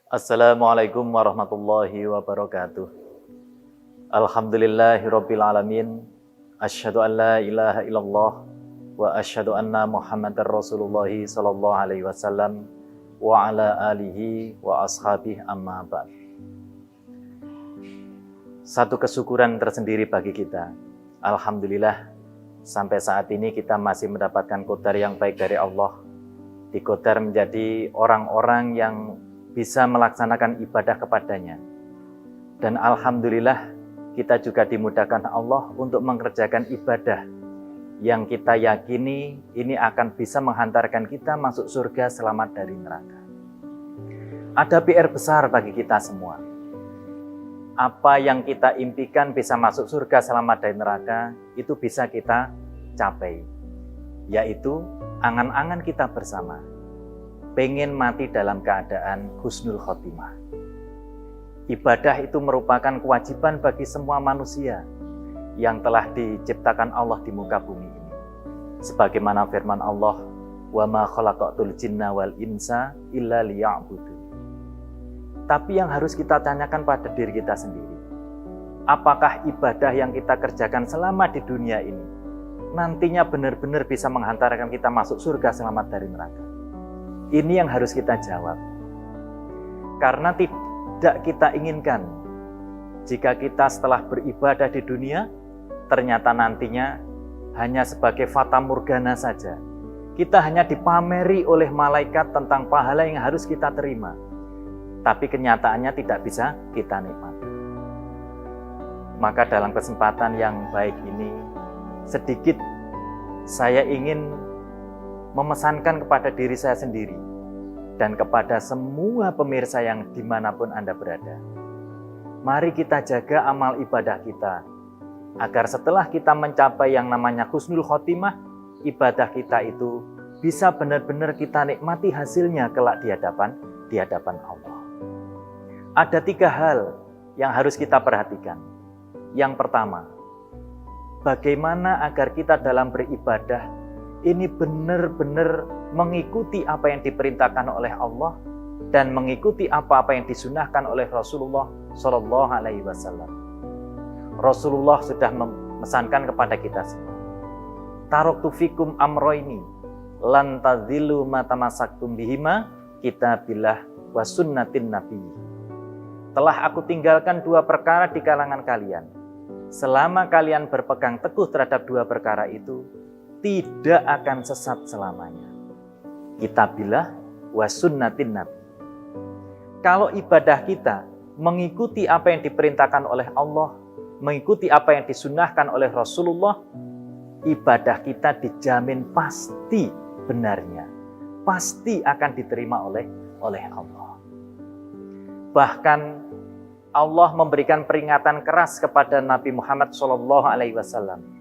Assalamualaikum warahmatullahi wabarakatuh. Alhamdulillahirabbil alamin. Asyhadu an la ilaha illallah wa asyhadu anna Muhammadar Rasulullah sallallahu alaihi wasallam wa ala alihi wa ashabihi amma ba'd. Satu kesyukuran tersendiri bagi kita. Alhamdulillah sampai saat ini kita masih mendapatkan qadar yang baik dari Allah. Diqadar menjadi orang-orang yang bisa melaksanakan ibadah kepadanya. Dan alhamdulillah kita juga dimudahkan Allah untuk mengerjakan ibadah yang kita yakini ini akan bisa menghantarkan kita masuk surga selamat dari neraka. Ada PR besar bagi kita semua. Apa yang kita impikan bisa masuk surga selamat dari neraka, itu bisa kita capai. Yaitu angan-angan kita bersama. Pengen mati dalam keadaan husnul khotimah. Ibadah itu merupakan kewajiban bagi semua manusia yang telah diciptakan Allah di muka bumi ini. Sebagaimana firman Allah, "Wa ma khalaqatul jinna wal insa illa liya'budun." Tapi yang harus kita tanyakan pada diri kita sendiri, apakah ibadah yang kita kerjakan selama di dunia ini nantinya benar-benar bisa menghantarkan kita masuk surga selamat dari neraka? Ini yang harus kita jawab. Karena tidak kita inginkan jika kita setelah beribadah di dunia, ternyata nantinya hanya sebagai fata morgana saja. Kita hanya dipameri oleh malaikat tentang pahala yang harus kita terima. Tapi kenyataannya tidak bisa kita nikmati. Maka dalam kesempatan yang baik ini, sedikit saya ingin memesankan kepada diri saya sendiri dan kepada semua pemirsa yang dimanapun Anda berada. Mari kita jaga amal ibadah kita, agar setelah kita mencapai yang namanya husnul khotimah, ibadah kita itu bisa benar-benar kita nikmati hasilnya kelak di hadapan Allah. Ada 3 hal yang harus kita perhatikan. Yang pertama, bagaimana agar kita dalam beribadah ini benar-benar mengikuti apa yang diperintahkan oleh Allah dan mengikuti apa-apa yang disunahkan oleh Rasulullah Shallallahu Alaihi Wasallam. Rasulullah sudah memesankan kepada kita semua, "Taraktu fikum amroini, lan tadhillu ma tamassaktum bihima, kitabillah wa sunnatin nabi." Telah aku tinggalkan 2 perkara di kalangan kalian. Selama kalian berpegang teguh terhadap 2 perkara itu, tidak akan sesat selamanya. Kitabillah wa sunnatin nabi. Kalau ibadah kita mengikuti apa yang diperintahkan oleh Allah, mengikuti apa yang disunahkan oleh Rasulullah, ibadah kita dijamin pasti benarnya, pasti akan diterima oleh Allah. Bahkan Allah memberikan peringatan keras kepada Nabi Muhammad SAW.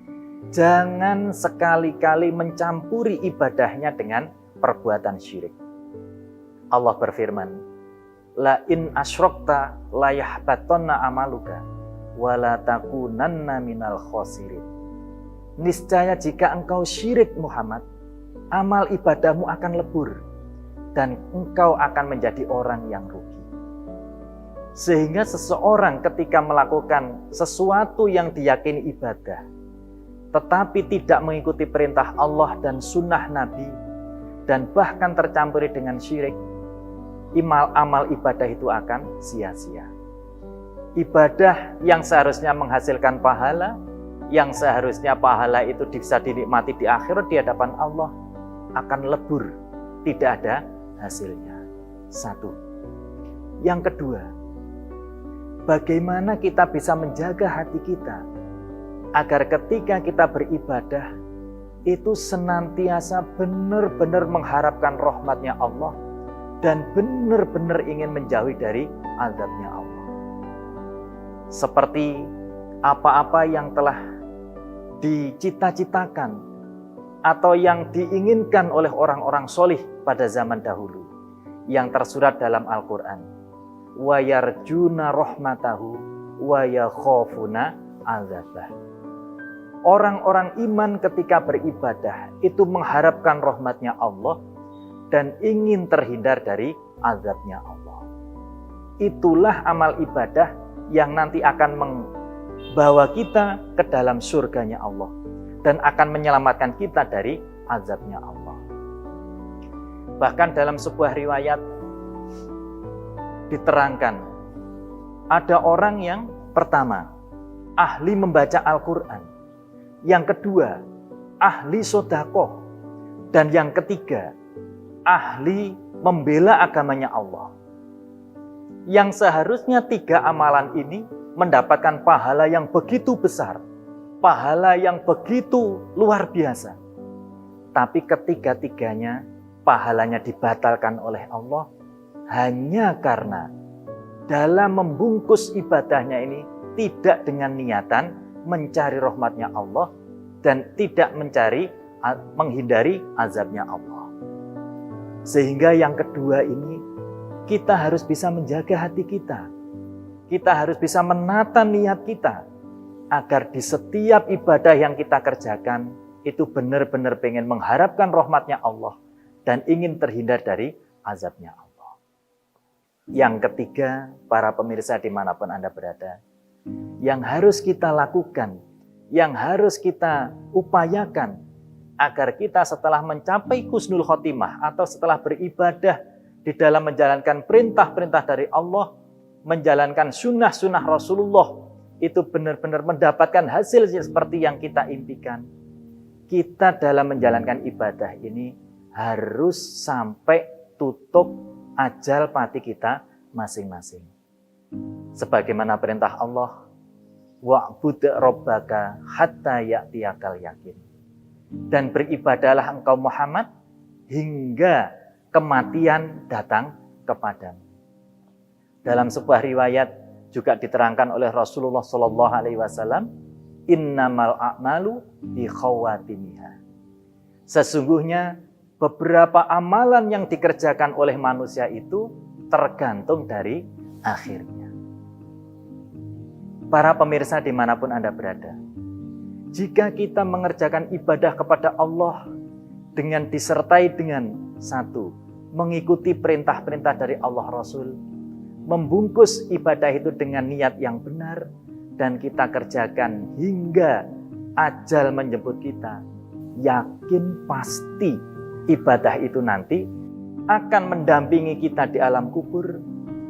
Jangan sekali-kali mencampuri ibadahnya dengan perbuatan syirik. Allah berfirman, "La in asyrokta la yahbatanna amaluka wa la takunanna minal khosirin." Niscaya jika engkau syirik Muhammad, amal ibadahmu akan lebur dan engkau akan menjadi orang yang rugi. Sehingga seseorang ketika melakukan sesuatu yang diyakini ibadah, tetapi tidak mengikuti perintah Allah dan sunnah Nabi, dan bahkan tercampuri dengan syirik, amal ibadah itu akan sia-sia. Ibadah yang seharusnya menghasilkan pahala, yang seharusnya pahala itu bisa dinikmati di akhirat di hadapan Allah, akan lebur, tidak ada hasilnya. 1. Yang kedua, bagaimana kita bisa menjaga hati kita agar ketika kita beribadah itu senantiasa benar-benar mengharapkan rahmatnya Allah dan benar-benar ingin menjauhi dari azabnya Allah. Seperti apa-apa yang telah dicita-citakan atau yang diinginkan oleh orang-orang solih pada zaman dahulu yang tersurat dalam Al-Quran. Wa yarjuna rahmatahu wa yakhafuna azabah. Orang-orang iman ketika beribadah itu mengharapkan rahmatnya Allah dan ingin terhindar dari azabnya Allah. itulah amal ibadah yang nanti akan membawa kita ke dalam surganya Allah dan akan menyelamatkan kita dari azabnya Allah. Bahkan dalam sebuah riwayat diterangkan, ada orang yang pertama, ahli membaca Al-Quran. Yang kedua, ahli sodakoh. Dan yang ketiga, ahli membela agamanya Allah. Yang seharusnya 3 amalan ini mendapatkan pahala yang begitu besar, pahala yang begitu luar biasa. Tapi ketiga-tiganya pahalanya dibatalkan oleh Allah hanya karena dalam membungkus ibadahnya ini tidak dengan niatan mencari rahmatnya Allah dan tidak menghindari azabnya Allah. Sehingga yang kedua ini kita harus bisa menjaga hati kita. Kita harus bisa menata niat kita agar di setiap ibadah yang kita kerjakan itu benar-benar pengen mengharapkan rahmatnya Allah dan ingin terhindar dari azabnya Allah. Yang ketiga, para pemirsa dimanapun Anda berada, yang harus kita lakukan, yang harus kita upayakan agar kita setelah mencapai husnul khotimah atau setelah beribadah di dalam menjalankan perintah-perintah dari Allah, menjalankan sunnah-sunnah Rasulullah, itu benar-benar mendapatkan hasil seperti yang kita impikan. Kita dalam menjalankan ibadah ini harus sampai tutup ajal mati kita masing-masing. Sebagaimana perintah Allah, wa'bud rabbaka hatta ya'tiyakal yakin. Dan beribadahlah engkau Muhammad hingga kematian datang kepadamu. Dalam sebuah riwayat juga diterangkan oleh Rasulullah SAW, innamal a'malu bi khawatimiha. Sesungguhnya beberapa amalan yang dikerjakan oleh manusia itu tergantung dari akhirnya. Para pemirsa dimanapun Anda berada, jika kita mengerjakan ibadah kepada Allah dengan disertai dengan satu, mengikuti perintah-perintah dari Allah Rasul, membungkus ibadah itu dengan niat yang benar, dan kita kerjakan hingga ajal menjemput kita, yakin pasti ibadah itu nanti akan mendampingi kita di alam kubur,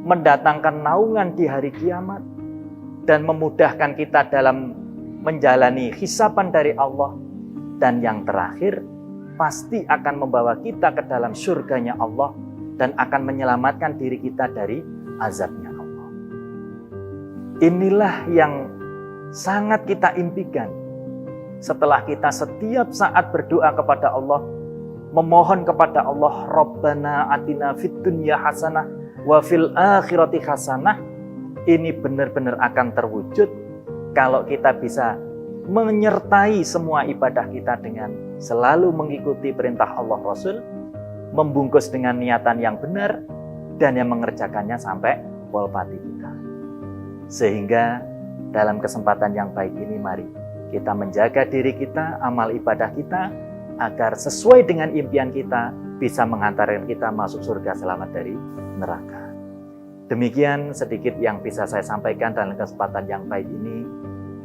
mendatangkan naungan di hari kiamat, dan memudahkan kita dalam menjalani hisaban dari Allah. Dan yang terakhir, pasti akan membawa kita ke dalam surganya Allah dan akan menyelamatkan diri kita dari azabnya Allah. Inilah yang sangat kita impikan setelah kita setiap saat berdoa kepada Allah, memohon kepada Allah, Rabbana atina fid dunya hasanah wa fil akhirati hasanah. Ini benar-benar akan terwujud kalau kita bisa menyertai semua ibadah kita dengan selalu mengikuti perintah Allah Rasul, membungkus dengan niatan yang benar, dan yang mengerjakannya sampai polpati kita. Sehingga dalam kesempatan yang baik ini, mari kita menjaga diri kita, amal ibadah kita, agar sesuai dengan impian kita bisa menghantarkan kita masuk surga selamat dari neraka. Demikian sedikit yang bisa saya sampaikan dalam kesempatan yang baik ini.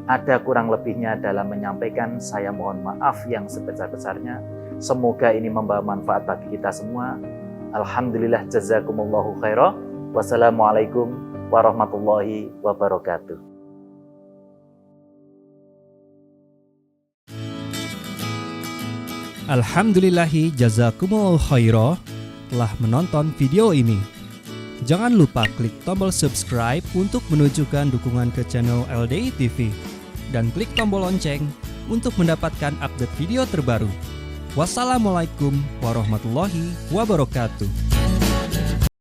Ada kurang lebihnya dalam menyampaikan, saya mohon maaf yang sebesar-besarnya. Semoga ini membawa manfaat bagi kita semua. Alhamdulillah, jazakumullahu khairan. Wassalamualaikum warahmatullahi wabarakatuh. Alhamdulillahi jazakumullahu khairan telah menonton video ini. Jangan lupa klik tombol subscribe untuk menunjukkan dukungan ke channel LDI TV dan klik tombol lonceng untuk mendapatkan update video terbaru. Wassalamualaikum warahmatullahi wabarakatuh.